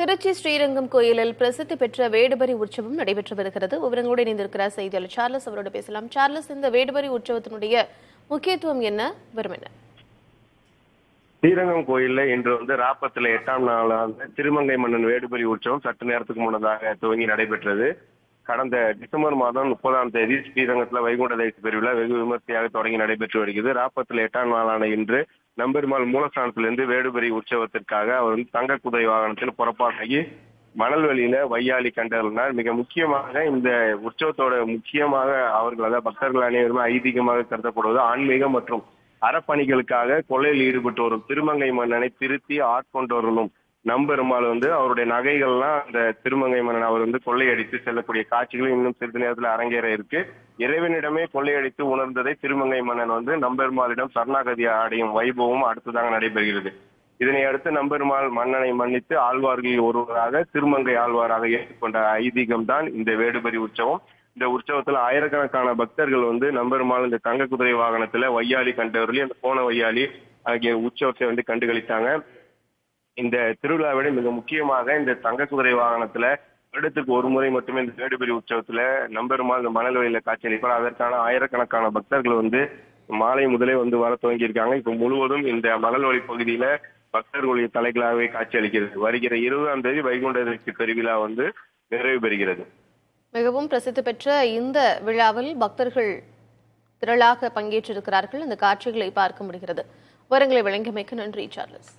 திருச்சி ஸ்ரீரங்கம் கோயிலில் பிரசித்தி பெற்ற வேடுபரி உற்சவம் நடைபெற்று வருகிறது. விவரங்களோடு இணைந்திருக்கிறார் செய்தியாளர் சார்லஸ். அவரோட பேசலாம். சார்லஸ், இந்த வேடுபரி உற்சவத்தினுடைய முக்கியத்துவம் என்ன, வரும் என்ன? ஸ்ரீரங்கம் கோயில்ல இன்று ராப்பத்துல 8ஆம் நாளான திருமங்கை மன்னன் வேடுபரி உற்சவம் சற்று நேரத்துக்கு முன்னதாக துவங்கி நடைபெற்றது. கடந்த டிசம்பர் மாதம் 30ஆம் தேதி ஸ்ரீரங்கத்துல வைகுண்ட தேசி பெருவிழா வெகு விமர்சையாக தொடங்கி நடைபெற்று வருகிறது. ராப்பத்துல 8ஆம் நாளான இன்று நம்பெருமாள் மூலஸ்தானத்திலிருந்து வேடுபரி உற்சவத்திற்காக அவர் தங்க குதிரை வாகனத்தில் புறப்பாடாகி மணல்வெளியில வையாளி கண்டறினார். மிக முக்கியமாக இந்த உற்சவத்தோட முக்கியமாக அவர்கள் அதாவது பக்தர்கள் அனைவருமே ஐதீகமாக கருதப்படுவது ஆன்மீகம் மற்றும் அறப்பணிகளுக்காக கொள்ளையில் ஈடுபட்டு வரும் திருமங்கை மன்னனை திருத்தி ஆட்கொண்டவர்களும் நம்பெருமாள் அவருடைய நகைகள்லாம் அந்த திருமங்கை மன்னன் அவர் கொள்ளையடித்து செல்லக்கூடிய காட்சிகள் இன்னும் சிறிது நேரத்தில் அரங்கேற இருக்கு. இறைவனிடமே கொள்ளையடித்து உணர்ந்ததை திருமங்கை மன்னன் நம்பெருமாளிடம் சரணாகதி அடையும் வைபவம் அடுத்ததாக நடைபெறுகிறது. இதனை அடுத்து நம்பெருமாள் மன்னனை மன்னித்து ஆழ்வார்களில் ஒருவராக திருமங்கை ஆழ்வாராக ஏற்றுக்கொண்ட ஐதீகம் தான் இந்த வேடுபரி உற்சவம். இந்த உற்சவத்துல ஆயிரக்கணக்கான பக்தர்கள் நம்பெருமாள் இந்த தங்க குதிரை வாகனத்துல வையாளி கண்டவர்களி அந்த கோண வையாளி ஆகிய உற்சவத்தை கண்டுகளித்தாங்க. இந்த திருவிழாவிட மிக முக்கியமாக இந்த தங்க குதிரை வாகனத்துல வருடத்துக்கு ஒரு முறை மட்டுமே இந்த வேடுபரி உற்சவத்துல நம்பெருமாள் இந்த மணல்வெளியில காட்சியளிப்பார். அதற்கான ஆயிரக்கணக்கான பக்தர்கள் மாலை முதலே வர துவங்கி இருக்காங்க. இப்ப முழுவதும் இந்த மணல்வெளி பகுதியில பக்தர்களுடைய தலைகளாகவே காட்சியளிக்கிறது. வருகிற 20ஆம் தேதி வைகுண்ட தேசி பெருவிழா நிறைவு பெறுகிறது. மிகவும் பிரசித்தி பெற்ற இந்த விழாவில் பக்தர்கள் திரளாக பங்கேற்றிருக்கிறார்கள். அந்த காட்சிகளை பார்க்க முடிகிறது. விவரங்களை வழங்கியமைக்கு நன்றி சார்லஸ்.